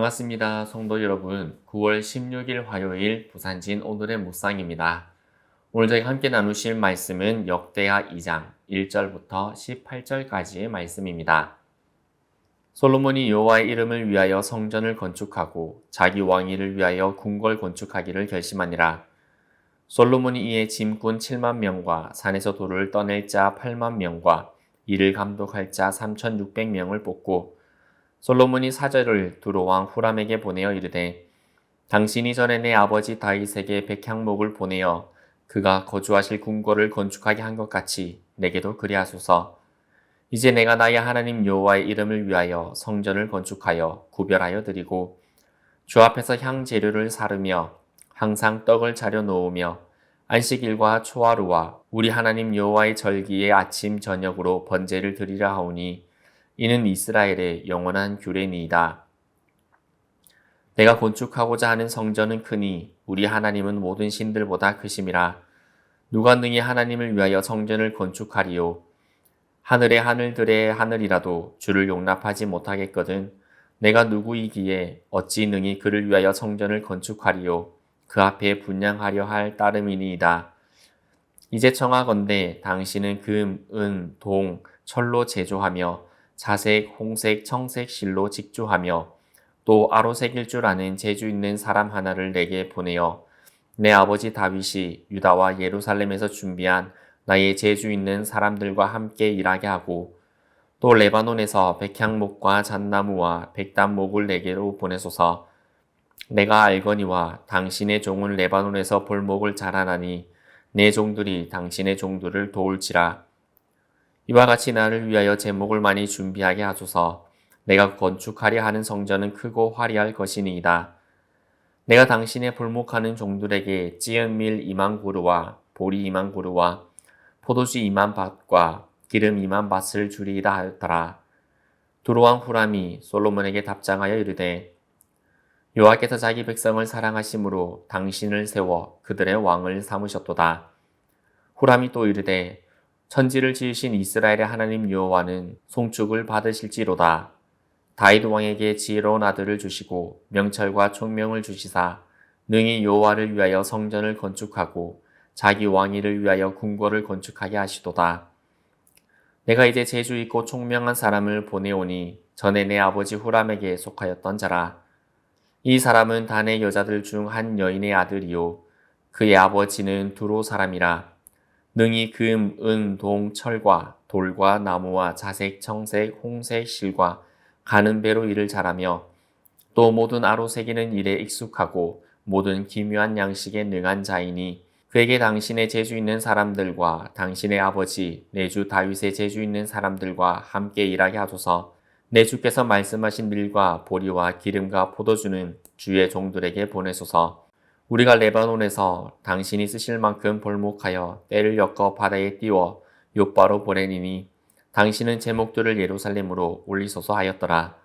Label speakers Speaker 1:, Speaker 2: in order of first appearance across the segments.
Speaker 1: 반갑습니다. 성도 여러분. 9월 16일 화요일 부산진 오늘의 묵상입니다. 오늘 저희가 함께 나누실 말씀은 역대하 2장 1절부터 18절까지의 말씀입니다. 솔로몬이 여호와의 이름을 위하여 성전을 건축하고 자기 왕위를 위하여 궁궐 건축하기를 결심하니라. 솔로몬이 이에 짐꾼 7만 명과 산에서 돌을 떠낼 자 8만 명과 이를 감독할 자 3,600명을 뽑고 솔로몬이 사절을 두로왕 후람에게 보내어 이르되 당신이 전에 내 아버지 다윗에게 백향목을 보내어 그가 거주하실 궁궐을 건축하게 한 것 같이 내게도 그리하소서. 이제 내가 나의 하나님 여호와의 이름을 위하여 성전을 건축하여 구별하여 드리고 주 앞에서 향 재료를 사르며 항상 떡을 차려 놓으며 안식일과 초하루와 우리 하나님 여호와의 절기의 아침 저녁으로 번제를 드리라 하오니 이는 이스라엘의 영원한 규례니이다. 내가 건축하고자 하는 성전은 크니 우리 하나님은 모든 신들보다 크심이라. 누가 능히 하나님을 위하여 성전을 건축하리요. 하늘의 하늘들의 하늘이라도 주를 용납하지 못하겠거든. 내가 누구이기에 어찌 능히 그를 위하여 성전을 건축하리요. 그 앞에 분향하려 할 따름이니이다. 이제 청하건대 당신은 금, 은, 동, 철로 제조하며 자색, 홍색, 청색 실로 직조하며 또 아로색일 줄 아는 재주 있는 사람 하나를 내게 보내어 내 아버지 다윗이 유다와 예루살렘에서 준비한 나의 재주 있는 사람들과 함께 일하게 하고 또 레바논에서 백향목과 잣나무와 백단목을 내게로 보내소서. 내가 알거니와 당신의 종은 레바논에서 볼목을 자라나니 내 종들이 당신의 종들을 도울지라. 이와 같이 나를 위하여 제목을 많이 준비하게 하소서. 내가 건축하려 하는 성전은 크고 화려할 것이니이다. 내가 당신의 볼목하는 종들에게 찌은 밀 2만 그루와 보리 2만 그루와 포도주 2만 밭과 기름 2만 밭을 주리이다 하였더라. 두로왕 후람이 솔로몬에게 답장하여 이르되 여호와께서 자기 백성을 사랑하심으로 당신을 세워 그들의 왕을 삼으셨도다. 후람이 또 이르되 천지를 지으신 이스라엘의 하나님 여호와는 송축을 받으실지로다. 다윗 왕에게 지혜로운 아들을 주시고 명철과 총명을 주시사 능히 여호와를 위하여 성전을 건축하고 자기 왕위를 위하여 궁궐을 건축하게 하시도다. 내가 이제 재주 있고 총명한 사람을 보내오니 전에 내 아버지 후람에게 속하였던 자라. 이 사람은 단의 여자들 중 한 여인의 아들이요 그의 아버지는 두로 사람이라. 능히 금, 은, 동, 철과 돌과 나무와 자색, 청색, 홍색 실과 가는 배로 일을 잘하며 또 모든 아로 새기는 일에 익숙하고 모든 기묘한 양식에 능한 자이니 그에게 당신의 재주 있는 사람들과 당신의 아버지 내 주 다윗의 재주 있는 사람들과 함께 일하게 하소서. 내 주께서 말씀하신 밀과 보리와 기름과 포도주는 주의 종들에게 보내소서. 우리가 레바논에서 당신이 쓰실 만큼 볼목하여 때를 엮어 바다에 띄워 욥바로 보내니니 당신은 제목들을 예루살렘으로 올리소서 하였더라.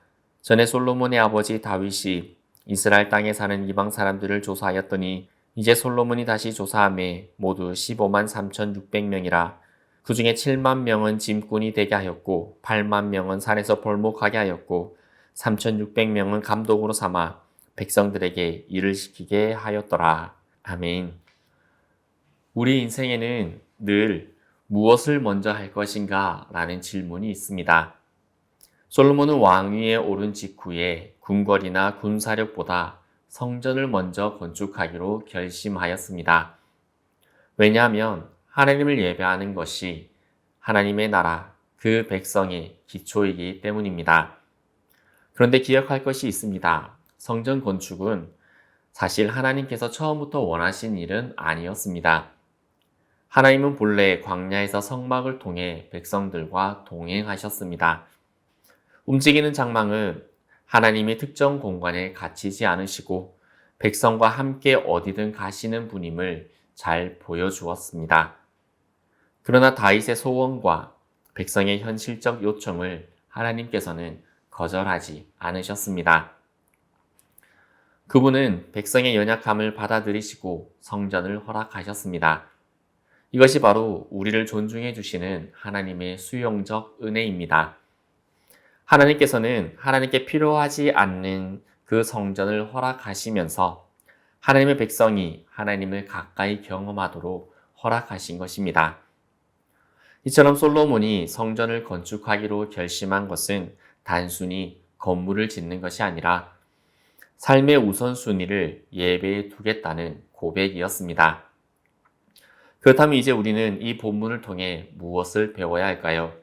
Speaker 1: 전에 솔로몬의 아버지 다윗이 이스라엘 땅에 사는 이방 사람들을 조사하였더니 이제 솔로몬이 다시 조사하매 모두 15만 3,600명이라. 그 중에 7만 명은 짐꾼이 되게 하였고 8만 명은 산에서 볼목하게 하였고 3,600명은 감독으로 삼아 백성들에게 일을 시키게 하였더라. 아멘. 우리 인생에는 늘 무엇을 먼저 할 것인가 라는 질문이 있습니다. 솔로몬은 왕위에 오른 직후에 궁궐이나 군사력보다 성전을 먼저 건축하기로 결심하였습니다. 왜냐하면 하나님을 예배하는 것이 하나님의 나라, 그 백성의 기초이기 때문입니다. 그런데 기억할 것이 있습니다. 성전 건축은 사실 하나님께서 처음부터 원하신 일은 아니었습니다. 하나님은 본래 광야에서 성막을 통해 백성들과 동행하셨습니다. 움직이는 장막은 하나님이 특정 공간에 갇히지 않으시고 백성과 함께 어디든 가시는 분임을 잘 보여주었습니다. 그러나 다윗의 소원과 백성의 현실적 요청을 하나님께서는 거절하지 않으셨습니다. 그분은 백성의 연약함을 받아들이시고 성전을 허락하셨습니다. 이것이 바로 우리를 존중해 주시는 하나님의 수용적 은혜입니다. 하나님께서는 하나님께 필요하지 않는 그 성전을 허락하시면서 하나님의 백성이 하나님을 가까이 경험하도록 허락하신 것입니다. 이처럼 솔로몬이 성전을 건축하기로 결심한 것은 단순히 건물을 짓는 것이 아니라 삶의 우선순위를 예배에 두겠다는 고백이었습니다. 그렇다면 이제 우리는 이 본문을 통해 무엇을 배워야 할까요?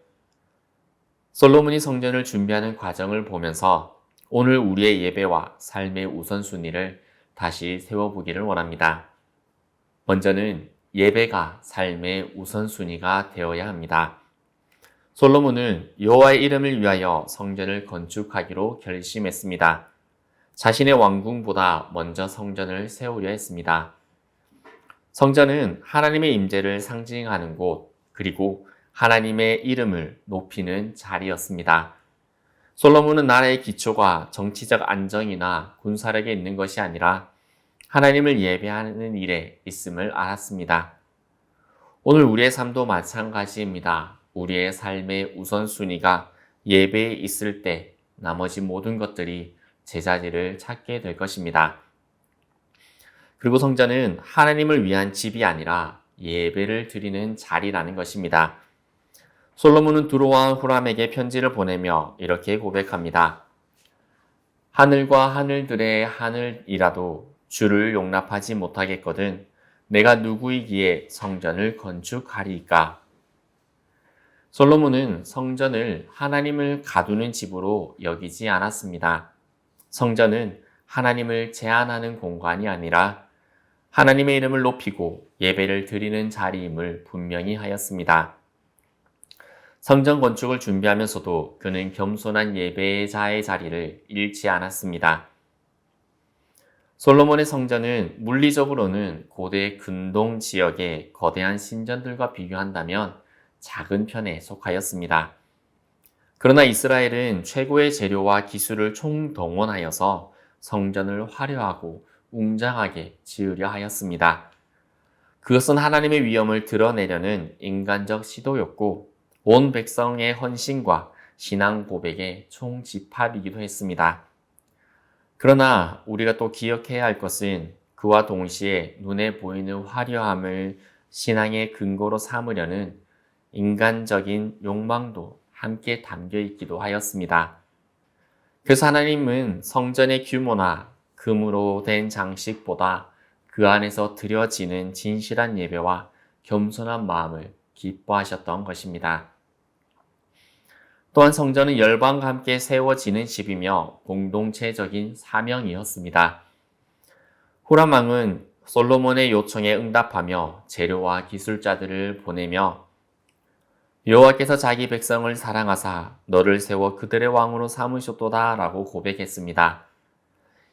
Speaker 1: 솔로몬이 성전을 준비하는 과정을 보면서 오늘 우리의 예배와 삶의 우선순위를 다시 세워보기를 원합니다. 먼저는 예배가 삶의 우선순위가 되어야 합니다. 솔로몬은 여호와의 이름을 위하여 성전을 건축하기로 결심했습니다. 자신의 왕궁보다 먼저 성전을 세우려 했습니다. 성전은 하나님의 임재를 상징하는 곳, 그리고 하나님의 이름을 높이는 자리였습니다. 솔로몬은 나라의 기초가 정치적 안정이나 군사력에 있는 것이 아니라 하나님을 예배하는 일에 있음을 알았습니다. 오늘 우리의 삶도 마찬가지입니다. 우리의 삶의 우선순위가 예배에 있을 때 나머지 모든 것들이 제자리를 찾게 될 것입니다. 그리고 성전은 하나님을 위한 집이 아니라 예배를 드리는 자리라는 것입니다. 솔로몬은 두로와 후람에게 편지를 보내며 이렇게 고백합니다. 하늘과 하늘들의 하늘이라도 주를 용납하지 못하겠거든 내가 누구이기에 성전을 건축하리이까. 솔로몬은 성전을 하나님을 가두는 집으로 여기지 않았습니다. 성전은 하나님을 제한하는 공간이 아니라 하나님의 이름을 높이고 예배를 드리는 자리임을 분명히 하였습니다. 성전 건축을 준비하면서도 그는 겸손한 예배자의 자리를 잃지 않았습니다. 솔로몬의 성전은 물리적으로는 고대 근동 지역의 거대한 신전들과 비교한다면 작은 편에 속하였습니다. 그러나 이스라엘은 최고의 재료와 기술을 총동원하여서 성전을 화려하고 웅장하게 지으려 하였습니다. 그것은 하나님의 위엄을 드러내려는 인간적 시도였고 온 백성의 헌신과 신앙 고백의 총집합이기도 했습니다. 그러나 우리가 또 기억해야 할 것은 그와 동시에 눈에 보이는 화려함을 신앙의 근거로 삼으려는 인간적인 욕망도 함께 담겨 있기도 하였습니다. 그래서 하나님은 성전의 규모나 금으로 된 장식보다 그 안에서 드려지는 진실한 예배와 겸손한 마음을 기뻐하셨던 것입니다. 또한 성전은 열방과 함께 세워지는 집이며 공동체적인 사명이었습니다. 후람 왕은 솔로몬의 요청에 응답하며 재료와 기술자들을 보내며 여호와께서 자기 백성을 사랑하사 너를 세워 그들의 왕으로 삼으셨도다 라고 고백했습니다.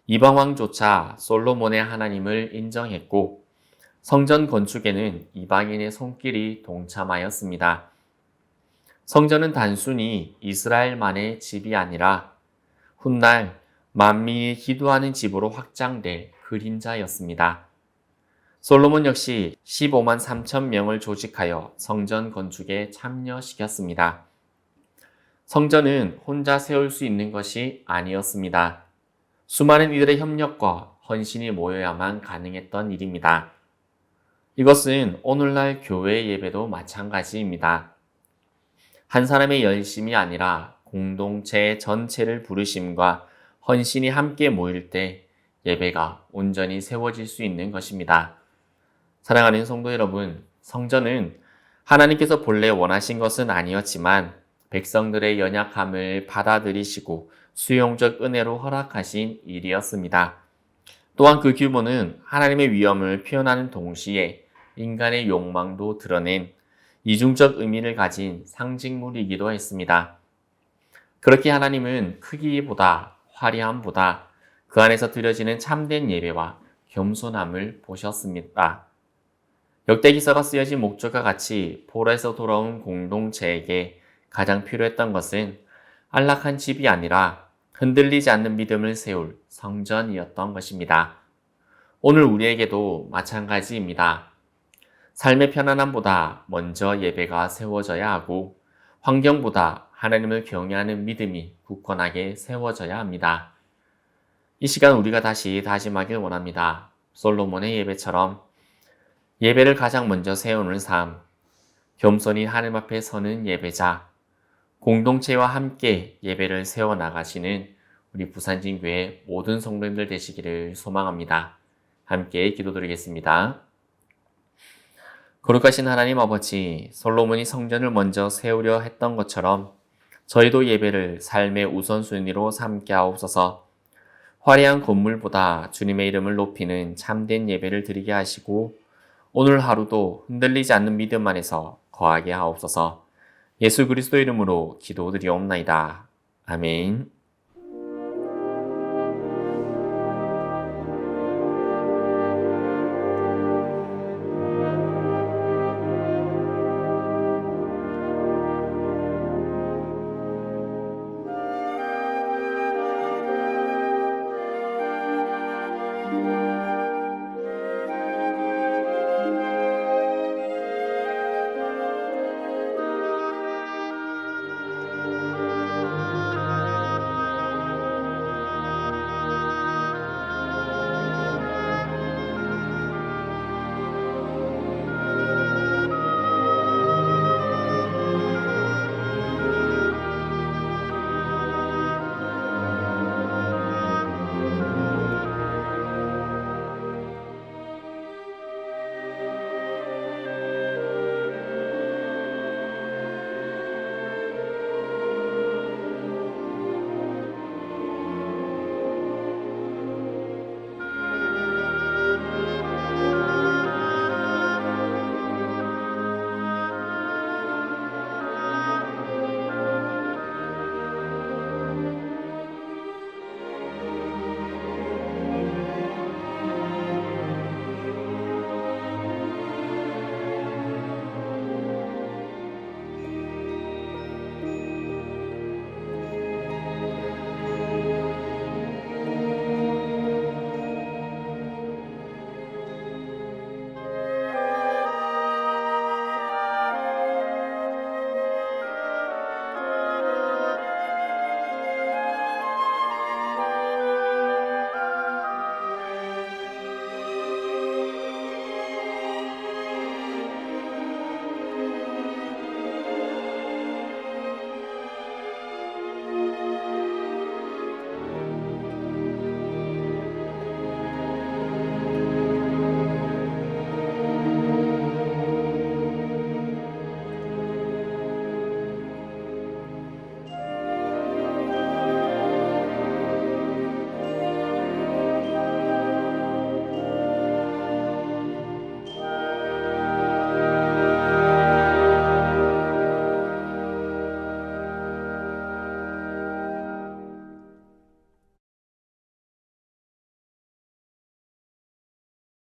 Speaker 1: 이방 왕조차 솔로몬의 하나님을 인정했고 성전 건축에는 이방인의 손길이 동참하였습니다. 성전은 단순히 이스라엘만의 집이 아니라 훗날 만민이 기도하는 집으로 확장될 그림자였습니다. 솔로몬 역시 15만 3천 명을 조직하여 성전 건축에 참여시켰습니다. 성전은 혼자 세울 수 있는 것이 아니었습니다. 수많은 이들의 협력과 헌신이 모여야만 가능했던 일입니다. 이것은 오늘날 교회 예배도 마찬가지입니다. 한 사람의 열심이 아니라 공동체 전체를 부르심과 헌신이 함께 모일 때 예배가 온전히 세워질 수 있는 것입니다. 사랑하는 성도 여러분, 성전은 하나님께서 본래 원하신 것은 아니었지만 백성들의 연약함을 받아들이시고 수용적 은혜로 허락하신 일이었습니다. 또한 그 규모는 하나님의 위엄을 표현하는 동시에 인간의 욕망도 드러낸 이중적 의미를 가진 상징물이기도 했습니다. 그렇게 하나님은 크기보다 화려함보다 그 안에서 드려지는 참된 예배와 겸손함을 보셨습니다. 역대기서가 쓰여진 목적과 같이 포로에서 돌아온 공동체에게 가장 필요했던 것은 안락한 집이 아니라 흔들리지 않는 믿음을 세울 성전이었던 것입니다. 오늘 우리에게도 마찬가지입니다. 삶의 편안함보다 먼저 예배가 세워져야 하고 환경보다 하나님을 경외하는 믿음이 굳건하게 세워져야 합니다. 이 시간 우리가 다시 다짐하길 원합니다. 솔로몬의 예배처럼 예배를 가장 먼저 세우는 삶, 겸손히 하나님 앞에 서는 예배자, 공동체와 함께 예배를 세워나가시는 우리 부산진교회 모든 성도님들 되시기를 소망합니다. 함께 기도드리겠습니다. 거룩하신 하나님 아버지, 솔로몬이 성전을 먼저 세우려 했던 것처럼 저희도 예배를 삶의 우선순위로 삼게 하옵소서. 화려한 건물보다 주님의 이름을 높이는 참된 예배를 드리게 하시고 오늘 하루도 흔들리지 않는 믿음 안에서 거하게 하옵소서. 예수 그리스도 이름으로 기도드리옵나이다. 아멘.